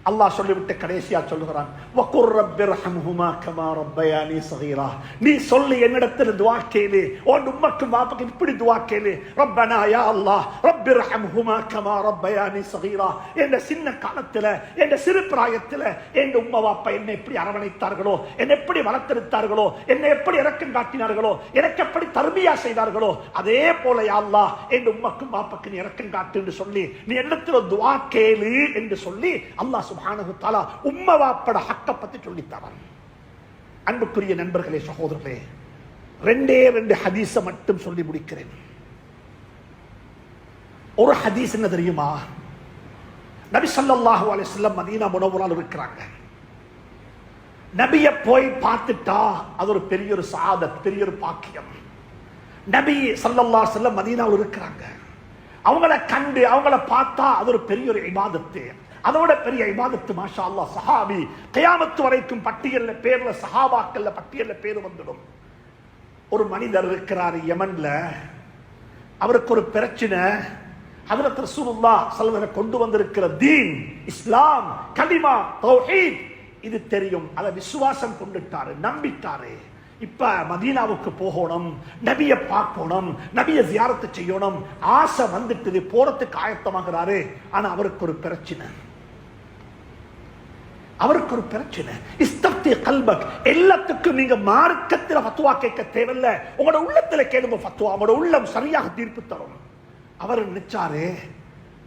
அல்லாஹ் சொல்லிவிட்டு கடைசியா சொல்லுகிறான், வகுர் ரப்பிர்ஹம்ஹுமா கமா ரப்பயானி ஸகீரா. நீ சொல்லி என்னிடத்தில் துஆ கேளு, உன் உம்மக்கும் வாப்பக்கும் இப்படி துஆ கேளு, ரப்பனா யா அல்லாஹ் ரப்பிர்ஹம்ஹுமா கமா ரப்பயானி ஸகீரா. என்ற சின்ன காலத்துல, என்ற சிறு பிராயத்துல என் உம்மா வாப்பா என்னை எப்படி அரவணைத்தார்களோ, என்னை எப்படி வளர்த்தெடுத்தார்களோ, என்னை எப்படி இரக்கம் காட்டினார்களோ, எனக்கு எப்படி தர்பியா செய்தார்களோ, அதே போல யா அல்லாஹ் என் உம்மக்கும் வாப்பக்கும் இரக்கம் காட்டு என்று சொல்லி நீ என்னிடத்தில் துஆ கேளு என்று சொல்லி அல்லாஹ் சுப்ஹானஹு தஆலா உம்ம வாப்பட ஹக்க பத்தி சொல்லித்தாரான். அன்புக்குரிய நண்பர்களே, சகோதரர்களே, ரெண்டே ரெண்டு ஹதீஸ மட்டும் சொல்லி முடிக்கிறேன். ஒரு ஹதீஸ் என்ன தெரியுமா, நபி ஸல்லல்லாஹு அலைஹி வஸல்லம் மதீனா முனவ்வரால இருக்கிறாங்க. நபியை போய் பார்த்துட்டா அது ஒரு பெரிய ஒரு சஆதத், பெரிய ஒரு பாக்கியம். நபி ஸல்லல்லாஹு அலைஹி வஸல்லம் மதீனாவில் இருக்கிறாங்க, அவங்கள கண்டு அவங்கள பார்த்தா அது ஒரு பெரிய ஒரு இபாதத்து, அதோட பெரிய இபாதத்து. மாஷா அல்லாஹ், சஹாபி கியாமத் வரைக்கும் பட்டியல்ல பேர்ல, சஹாபாக்கள்ல பட்டியல்ல பேர் வந்துடும். ஒரு மனிதர் இருக்கிறார் யமன்ல, அவருக்கு ஒரு பிரச்சனை. ஹஜ்ரத் ரசூலுல்லாஹ் ஸல்லல்லாஹு அலைஹி வஸல்லம் கொண்டு வந்திருக்கிற தீன், இஸ்லாம், கலிமா, தௌஹீத் இது தெரியும். அதை விசுவாசம் கொண்டுட்டாரு, நம்பிட்டாரு. இப்ப மதீனாவுக்கு போகணும், நபியை பார்க்கணும், நபியை ஜியாரத்து செய்யணும், ஆசை வந்துட்டு போறதுக்கு ஆயத்தமாகிறாரு. ஆனா அவருக்கு ஒரு பிரச்சனை, இஸ்தப்தி கல்பக். எல்லாத்துக்கும் நீங்க மார்க்கத்தில் ஃபத்வா கேட்க தேவையில்லை, உங்களோட உள்ளத்துல கேளுங்க ஃபத்வா, உங்களோட உள்ளம் சரியாக தீர்ப்பு தரும். அவர் நினைச்சாரு,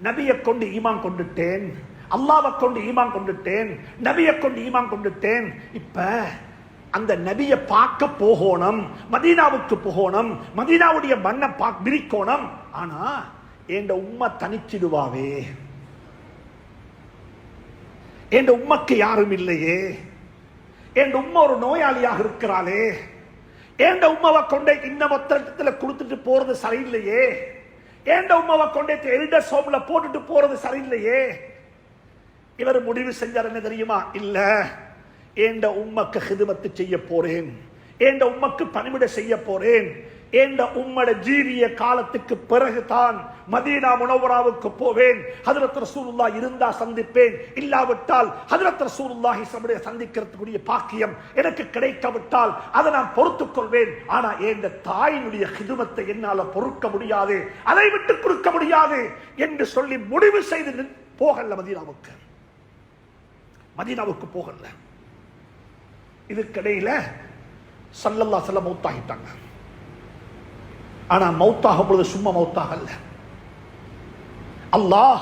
நபியை கொண்டு ஈமான் கொண்டுட்டேன், அல்லாஹ்வை கொண்டு ஈமான் கொண்டுட்டேன், நபியை கொண்டு ஈமான் கொண்டுட்டேன், இப்ப அந்த நபியை பார்க்க போகணும், மதீனாவுக்கு போகணும், மதீனாவுடைய மண்ணை பிரிக்கணும். ஆனா என் உம்மை தனிச்சிடுவாவே, என் உம்மக்கு யாரும் இல்லையே, என் உம்மை ஒரு நோயாளியாக இருக்கிறாளே, என் உம்மாவை கொண்டே இந்த மொத்தத்துல கொடுத்துட்டு போறது சரியில்லையே, என் உம்மாவை கொண்டே எல்டர்ஸ் ஹோம்ல போட்டுட்டு போறது சரியில்லையே. இவர் முடிவு செஞ்சார் என்ன தெரியுமா? இல்ல, ஏண்ட உம்மக்கு ஹிதுமத்து செய்ய போறேன், ஏண்ட உம்மக்கு பணிவிட செய்ய போறேன், ஏண்ட உம்மட ஜீவிய காலத்துக்கு பிறகுதான் மதீனா முனவராவுக்கு போவேன். ஹஜ்ரத் ரசூலுல்லாஹ் இருந்தா சந்திப்பேன், இல்லாவிட்டால் ஹஜ்ரத் ரசூலுல்லாஹி சந்திக்கிறதுக்குரிய பாக்கியம் எனக்கு கிடைக்காவிட்டால் அதை நான் பொறுத்துக் கொள்வேன். ஆனா ஏண்ட தாயினுடைய ஹிதுமத்தை என்னால பொறுக்க முடியாது, அதை விட்டு கொடுக்க முடியாது என்று சொல்லி முடிவு செய்து போகல மதீனாவுக்கு போகல. இதுக்கிடையில ஸல்லல்லாஹு அலைஹி வஸல்லம் மௌத்தாகிட்டாங்க. ஆனா மௌத்தாகும் பொழுது சும்மா மௌத்தாகல. அல்லாஹ்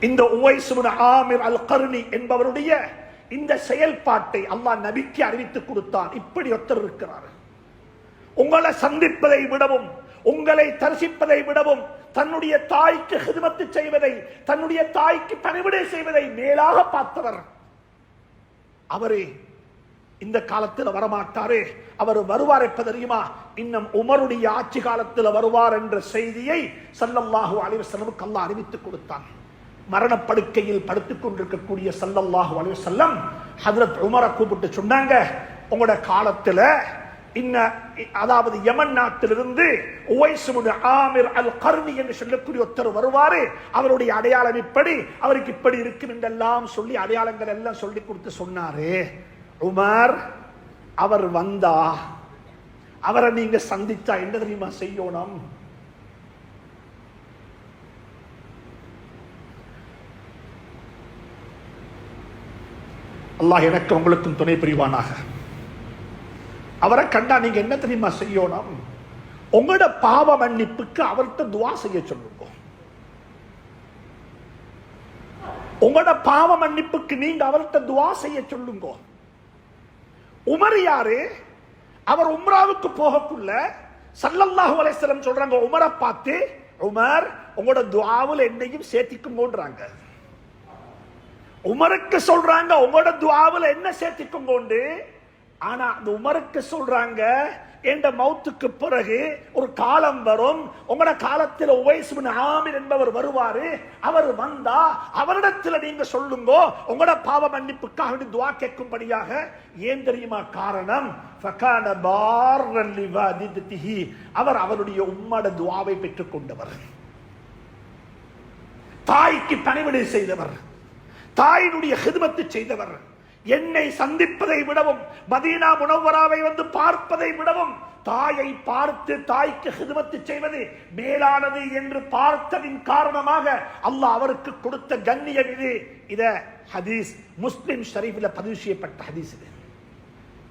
இந்த உவைஸ் இப்னு ஆமிர் அல் கர்னி என்பவருடைய இந்த செயல்பாட்டை அல்லாஹ் நபிக்கு அறிவித்துக் கொடுத்தான். இப்படி ஒருத்தர் இருக்கிறார், உங்களை சந்திப்பதை விடவும், உங்களை தரிசிப்பதை விடவும், தன்னுடைய தாய்க்கு ஹிதுமத்து செய்வதை, தன்னுடைய தாய்க்கு பணிவிடை செய்வதை மேலாக பார்த்தவர். அவரே இந்த காலத்தில் வரமாட்டாரு, அவர் வருவார் எப்ப தெரியுமா? இன்னும் உமருடைய ஆட்சி காலத்தில் வருவார் என்ற செய்தியை ஸல்லல்லாஹு அலைஹி வஸல்லம் அல்லாஹ் அறிவித்துக் கொடுத்தான். மரணப்படுக்கையில் படுத்துக் கொண்டிருக்கக்கூடிய ஸல்லல்லாஹு அலைஹி வஸல்லம் ஹஜ்ரத் உமரை கூப்பிட்டு சொன்னாங்க, உங்களோட காலத்துல அதாவது யமன் நாட்டிலிருந்து உவைஸ் இப்னு ஆமிர் அல் கர்னி என்று சொல்லக்கூடிய ஒருத்தர் வருவாரு, அவருடைய அடையாளம் இப்படி, அவருக்கு இப்படி இருக்கும் என்றெல்லாம் சொல்லி அடையாளங்கள் எல்லாம் சொல்லி கொடுத்து சொன்னாரு. உமர், அவர் வந்தா அவரை நீங்க சந்திச்சா என்ன தெரியுமா செய்யணும்? அல்லாஹ் எனக்கு உங்களுக்கும் துணை புரிவானாக. அவரை கண்டா நீங்க என்ன தெரியுமா செய்யணும்? உங்களோட பாவ மன்னிப்புக்கு அவர்கிட்ட துவா செய்ய சொல்லுங்க. உங்களோட பாவ மன்னிப்புக்கு நீங்க அவர்கிட்ட துவா செய்ய சொல்லுங்க. உமர் யாரு? அவர் உம்ராவுக்கு போகக்குள்ள ஸல்லல்லாஹு அலைஹி வஸல்லம் சொல்றாங்க உமரை பார்த்து, உமர் உங்களோட துஆவுல என்னையும் சேர்த்திக்குங்கன்றாங்க. உமருக்கு சொல்றாங்க உங்களோட துஆவுல என்ன சேர்த்திக்குங்கோண்டு. ஆனா அந்த உமருக்கு சொல்றாங்க, என்ற மௌத்துக்கு பிறகு ஒரு காலம் வரும், உங்களோட காலத்தில் உவைஸ் இப்னு ஆமிர் என்பவர் வருவாரு, அவர் வந்தா அவரிடத்தில் நீங்க சொல்லுங்க உங்களோட பாவ மன்னிப்புக்காக துஆ கேட்கும்படியாக. ஏன் தெரியுமா காரணம்? ஃபகான பார்ரன் லிவாதிதிஹி, அவர் அவருடைய உம்மோட துஆவை பெற்றுக் கொண்டவர், தாய்க்கு பணிவிடை செய்தவர், தாயினுடைய ஹிதுமத்து செய்தவர். என்னை சந்திப்பதை விடவும், மதீனா முனவ்வராவை வந்து பார்ப்பதை விடவும், தாயை பார்த்து தாய்க்கு ஹிதுமத்து செய்வது மேலானது என்று பார்த்ததின் காரணமாக அல்லாஹ் அவருக்கு கொடுத்த கண்ணியம் இது. இத ஹதீஸ் முஸ்லிம் ஷரீஃபில் பதிவு செய்யப்பட்ட ஹதீஸ். இது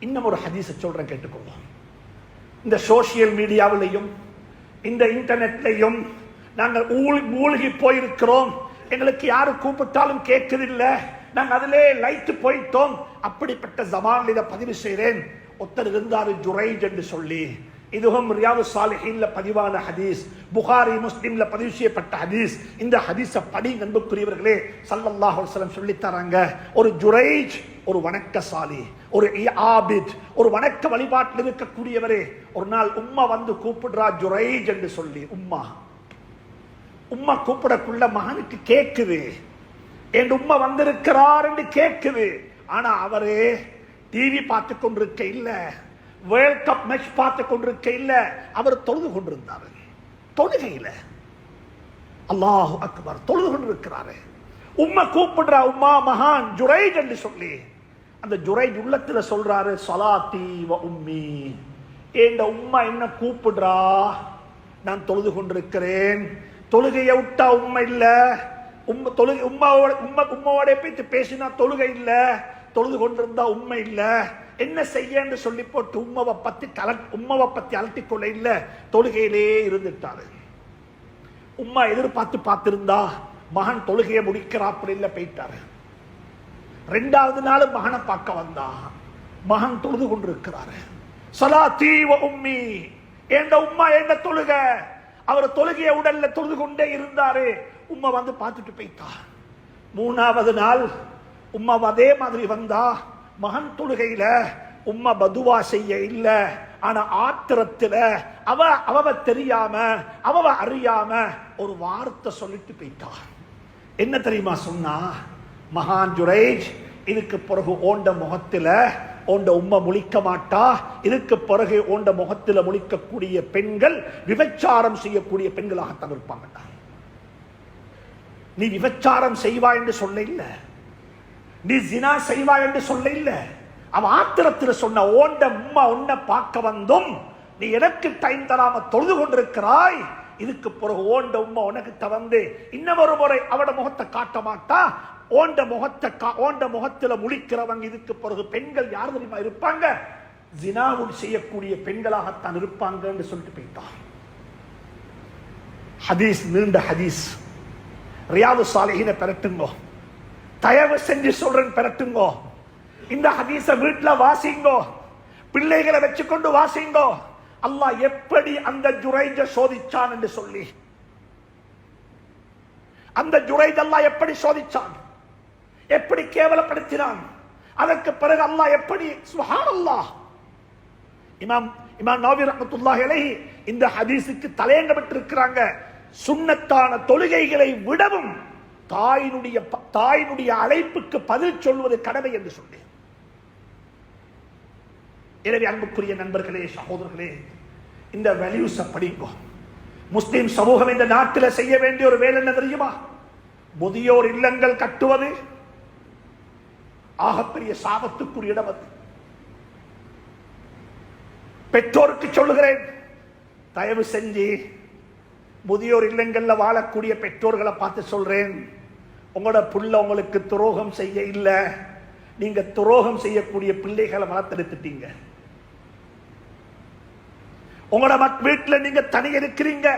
இன்னும் ஒரு ஹதீஸை சொல்றேன், கேட்டுக்கொள்வோம். இந்த சோசியல் மீடியாவிலையும் இந்த இன்டர்நெட்லையும் நாங்கள் மூழ்கி போயிருக்கிறோம். எங்களுக்கு யாரு கூப்பிட்டாலும் கேட்கதில்லை, நாங்க அதிலே லைட் போயிட்டோம். அப்படிப்பட்ட ஜமானில் இதை பதிவு செய்கிறேன். ஒருத்தர் இருந்தாரு ஜுரைஜ் என்று சொல்லி, இதுவும் ரியாது சாலிஹீன்ல பதிவான ஹதீஸ், புகாரி முஸ்லிம்ல பதிவு செய்யப்பட்ட ஹதீஸ். இந்த ஹதீஸை படி அன்புக்குரியவர்களே, ஸல்லல்லாஹு அலைஹி வஸல்லம் சொல்லி தராங்க, ஒரு ஜுரைஜ் ஒரு வணக்கசாலி, ஒரு ஆபித், ஒரு வணக்க வழிபாட்டில் இருக்கக்கூடியவரே, ஒரு நாள் உம்மா வந்து கூப்பிடுறா ஜுரைஜ் என்று சொல்லி. உம்மா கூப்பிடக்குள்ள மகனுக்கு கேட்குது, என் உம்மா வந்திருக்கிறார் என்று கேட்குது. ஆனா அவரே டிவி பார்த்து கொண்டிருக்க இல்ல, வேர்ல்ட் கப் மேட்ச் பார்த்து கொண்டிருக்க இல்ல, அவர் தொழுது கொண்டிருந்தார். தொழுகையில அல்லாஹு அக்பர் தொழுது கொண்டிருக்கிறாரு. உம்மா கூப்பிடுறா, உம்மா மகான் ஜுரைஜ் என்று சொல்லி. அந்த ஜுரைஜ் உள்ளத்துல சொல்றாரு, ஸலாத்தி வ உம்மி, ஏண்ட உம்மா என்ன கூப்பிடுறா, நான் தொழுது கொண்டிருக்கிறேன். தொழுகையை விட்டா உண்மை இல்ல, உம்மாவோட பேச்சு பேசினா தொழுகை இல்ல, தொழுது கொண்டிருந்தா உண்மை இல்ல, என்ன செய்ய சொல்லி போட்டு உம்மாவை பத்தி அலட்டிக்கொள்ள இல்ல, தொழுகையிலே இருந்துட்டாரு. உம்மா எதிர்பார்த்து பார்த்திருந்தா மகன் தொழுகையை முடிக்கிறாப்படி இல்ல, போயிட்டாரு. 2வது நாள் மகனை பார்க்க வந்தா, மகன் தொழுது கொண்டிருக்கிறாரு. ஸலாத்தி வ உம்மி, ஏண்ட உம்மா ஏண்ட தொழுக. அவர் தொழுகைய உடல்ல தொழுது கொண்டே இருந்தாரு. உம்மா வந்து பார்த்துட்டு போயிட்டா. 3வது நாள் உம்மா அதே மாதிரி வந்தா, மகன் தொழுகையில உம்மா பதுவா செய்ய இல்ல, ஆனா ஆத்திரத்துல அவ தெரியாம அவ அறியாம ஒரு வார்த்தை சொல்லிட்டு போயிட்டா. என்ன தெரியுமா சொன்னா, மகான் ஜுரைஜ், இதுக்கு பிறகு ஓண்ட முகத்துல ஓண்ட உம்மா முழிக்க மாட்டா, இதுக்கு பிறகு ஓண்ட முகத்துல முழிக்கக்கூடிய பெண்கள் விபச்சாரம் செய்யக்கூடிய பெண்களாகத்தான் இருப்பாங்க. நீ விபச்சாரம் செய்வா என்று சொல்ல இல்ல, நீ ஜினா செய்வா என்று சொல்ல இல்ல. அவ ஆத்திரத்தில் சொன்ன, ஓண்ட உம்மா உன்னை பார்க்க வந்தும் நீ எனக்கு டைம் தராம தொழுது கொண்டிருக்கிறாய், இதுக்கு பிறகு ஓண்ட உம்மா உனக்கு வந்து இன்னொரு முறை அவட முகத்தை காட்ட மாட்டா, ஓண்ட முகத்துல முழிக்கிறவங்க இதுக்கு பிறகு பெண்கள் யார் தெரியுமா இருப்பாங்க, ஜினாவுல் செய்யக்கூடிய பெண்களாகத்தான் இருப்பாங்க என்று சொல்லிட்டு போயிட்டான். ஹதீஸ், நீண்ட ஹதீஸ். ரியாது சாலிஹீனை பெறட்டுங்கோ, தயவு செஞ்சு சொல்றேன் பெறட்டுங்கோ. இந்த ஹதீஸ வீட்டுல வாசிங்கோ, பிள்ளைகளை வச்சுக்கொண்டு வாசிங்கோ. அல்லாஹ் எப்படி அந்த ஜுரைஜ சோதிச்சான் என்று சொல்லி, அந்த ஜுரைஜ் அல்லாஹ் எப்படி சோதிச்சான், எப்படி கேவலப்படுத்தினான், அதற்கு பிறகு அல்லாஹ் எப்படி, சுப்ஹானல்லாஹ். இமாம் நவவி ரஹ்மத்துல்லாஹி அலைஹி இந்த ஹதீஸுக்கு தலையங்கப்பட்டிருக்கிறாங்க. சுன்னத்தான தொழுகைகளை விடவும் தாயினுடைய அழைப்புக்கு பதில் சொல்வது கடமை என்று சொல்லி. எனவே அன்புக்குரிய நண்பர்களே, சகோதரர்களே, இந்த வேல்யூஸ படிங்கோ. முஸ்லிம் சமூகம் இந்த நாட்டில் செய்ய வேண்டிய ஒரு வேலை என்ன தெரியுமா, முதியோர் இல்லங்கள் கட்டுவது ஆகப்பெரிய சாபத்துக்குரிய இடம். அது பெற்றோருக்கு சொல்லுகிறேன், தயவு செஞ்சு முதியோர் இல்லங்கள்ல வாழக்கூடிய பெற்றோர்களை பார்த்து சொல்றேன், உங்களோட புள்ள உங்களுக்கு துரோகம் செய்ய இல்ல, நீங்க துரோகம் செய்யக்கூடிய பிள்ளைகளை வளர்த்தெடுத்துட்டீங்க. உங்களோட வீட்டுல நீங்க தனி இருக்கிறீங்க,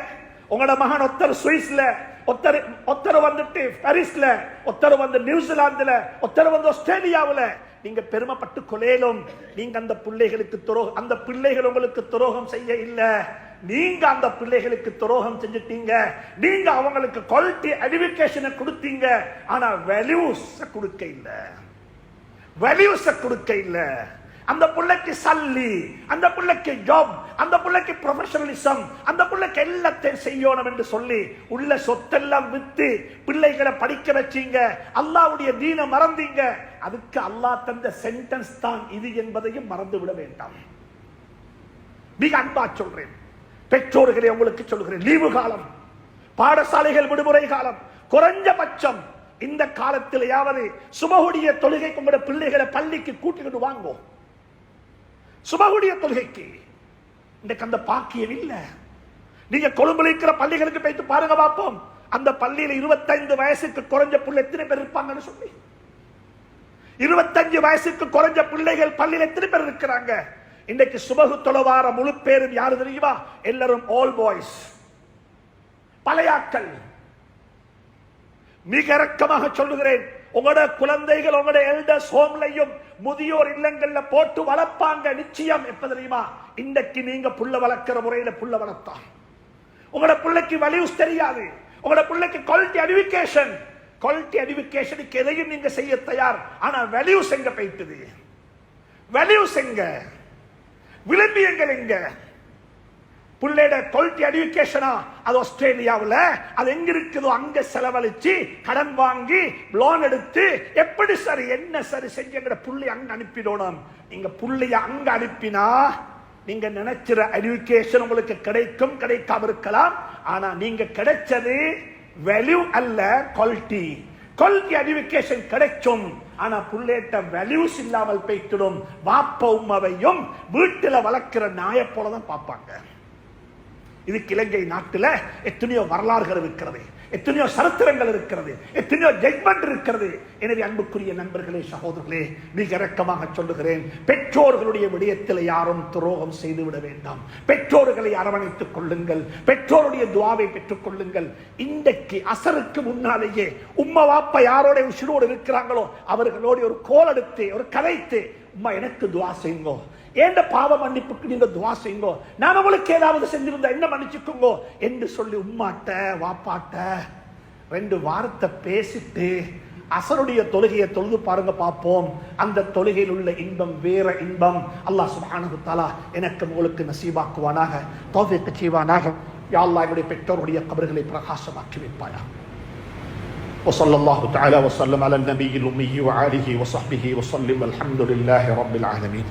உங்களோட மகன் ஒருத்தர் சுவிஸ்ல, ஒருத்தர் வந்துட்டு பாரிஸ்ல, ஒருத்தர் வந்து நியூசிலாந்துல, ஒருத்தர் வந்து ஆஸ்திரேலியாவுல, நீங்க பெருமைப்பட்டு கொள்ளையிலும் நீங்க அந்த பிள்ளைகளுக்கு துரோகம், அந்த பிள்ளைகள் உங்களுக்கு துரோகம் செய்ய இல்ல, நீங்க அந்த பிள்ளைகளுக்கு துரோகம் செஞ்சிட்டீங்க. நீங்க அவங்களுக்கு குவாலிட்டி எஜுகேஷனை கொடுத்தீங்க, ஆனா வேல்யூஸ் கொடுக்க இல்ல, வேல்யூஸ் கொடுக்க இல்ல. அந்த பிள்ளைக்கு சல்லி, அந்த பிள்ளைக்கு ஜாப், அந்த பிள்ளைக்கு ப்ரொஃபஷனலிசம், அந்த பிள்ளைக்கு எல்லாத்தையும் செய்யணும் என்று சொல்லி உள்ள சொத்தெல்லாம் வித்து பிள்ளைகளை படிக்க வச்சீங்க, அல்லாஹ்வுடைய தீனை மறந்தீங்க. அதுக்கு அல்லாஹ் தந்த சென்டென்ஸ் தான் இது என்பதையும் மறந்து விட வேண்டாம். மிக அன்பா சொல்றேன், பெற்றோர்களே உங்களுக்கு சொல்கிறேன், லீவு காலம், பாடசாலைகள் விடுமுறை காலம், குறைஞ்சபட்சம் இந்த காலத்திலேயாவது சுபகுடைய தொழுகைக்கு உங்களுடைய பிள்ளைகளை பள்ளிக்கு கூட்டிக்கிட்டு வாங்குவோம். சுபகுடைய தொழுகைக்கு இன்றைக்கு அந்த பாக்கியம் இல்ல. நீங்க கொழும்புல இருக்கிற பள்ளிகளுக்கு போயிட்டு பாருங்க பார்ப்போம், அந்த பள்ளியில 25 வயசுக்கு குறைஞ்ச பிள்ளை எத்தனை பேர் இருப்பாங்கன்னு சொல்லி. 25 வயசுக்கு குறைஞ்ச பிள்ளைகள் பள்ளியில் எத்தனை பேர் இருக்கிறாங்க? இன்றைக்கு சுபகு தொழுவார முழு பேரும் யாரு தெரியுமா? எல்லாரும் ஆல் பாய்ஸ், பழையாக்கள். மிக இறக்கமாக சொல்லுகிறேன், உங்களோட குழந்தைகள் உங்களோட எல்டர்ஸ் ஹோம்லையும் முதியோர் இல்லங்கள்ல போட்டு வளர்ப்பாங்க நிச்சயம். எப்ப தெரியுமா? இன்றைக்கு நீங்க புள்ள வளர்க்கிற முறையில புள்ள வளர்த்தான் உங்களோட பிள்ளைக்கு வேல்யூஸ் தெரியாது. உங்களோட பிள்ளைக்கு குவாலிட்டி எஜுகேஷன், குவாலிட்டி எஜுகேஷனுக்கு எதையும் நீங்க செய்ய தயார், ஆனா வேல்யூஸ் எங்க போயிட்டது? வேல்யூஸ் எங்க? விளம்பியங்கள் எங்க? பிள்ளைட குவாலிட்டி எஜுகேஷனா அது ஆஸ்திரேலியாவில், அது எங்க இருக்குதோ அங்க செலவழிச்சு கடன் வாங்கி லோன் எடுத்து எப்படி சரி என்ன சரி செஞ்சு புள்ளை அங்க அனுப்பிடணும். நீங்க புள்ளைய அங்க அனுப்பினா நீங்க நினைச்சிற எஜுகேஷன் உங்களுக்கு கிடைக்கும், கிடைக்காம இருக்கலாம். ஆனா நீங்க கிடைச்சது வேல்யூ அல்ல, குவாலிட்டி. குவாலிட்டி எஜுகேஷன் கிடைக்கும், ஆனா புள்ளேட்ட வேல்யூஸ் இல்லாமல் போய்த்திடும். வாப்ப உம்மாவையும் வீட்டுல வளர்க்கிற நாயை போலதான் பார்ப்பாங்க. இதுக்கு இலங்கை நாட்டில் எத்தனையோ வரலாறுகள் இருக்கிறது, எத்தனையோ சரித்திரங்கள் இருக்கிறது, எத்தனையோ ஜட்மெண்ட் இருக்கிறது. எனவே அன்புக்குரிய நண்பர்களே, சகோதரர்களே, மிக இரக்கமாக சொல்லுகிறேன், பெற்றோர்களுடைய விடயத்தில் யாரும் துரோகம் செய்துவிட வேண்டாம். பெற்றோர்களை அரவணைத்துக் கொள்ளுங்கள், பெற்றோருடைய துவாவை பெற்றுக் கொள்ளுங்கள். இன்றைக்கு அசருக்கு முன்னாலேயே உம்மா வாப்பா யாரோட உயிரோடு இருக்கிறாங்களோ அவர்களோடு ஒரு கோல் எடுத்து ஒரு கலைத்து, உம்மா எனக்கு துவா செய்யுங்கோ, ஏண்ட பாவ மன்னிப்புக்கு நீங்க துவா செய்யுங்கோ, நான் உங்களுக்கு ஏதாவது செஞ்சிருந்தா என்ன மன்னிச்சுக்குங்கோ என்று சொல்லி உம்மாட்ட வாப்பாட்ட 2 வார்த்தை பேசிட்டு அசருடைய தொழுகையை தொழுது பாருங்க பார்ப்போம். அந்த தொழுகையில் உள்ள இன்பம் வேற இன்பம். அல்லாஹ் சுப்ஹானஹு வ தஆலா எனக்கு உங்களுக்கு நசீபாக்குவானாக, தௌஃபீக் செய்வானாக. யா அல்லாஹ், என்னுடைய பெற்றோருடைய கபர்களை பிரகாசமாக்கி வைப்பாயா. وصلى الله تعالى وسلم على النبي الأمي وآله وصحبه وسلم. الحمد لله رب العالمين.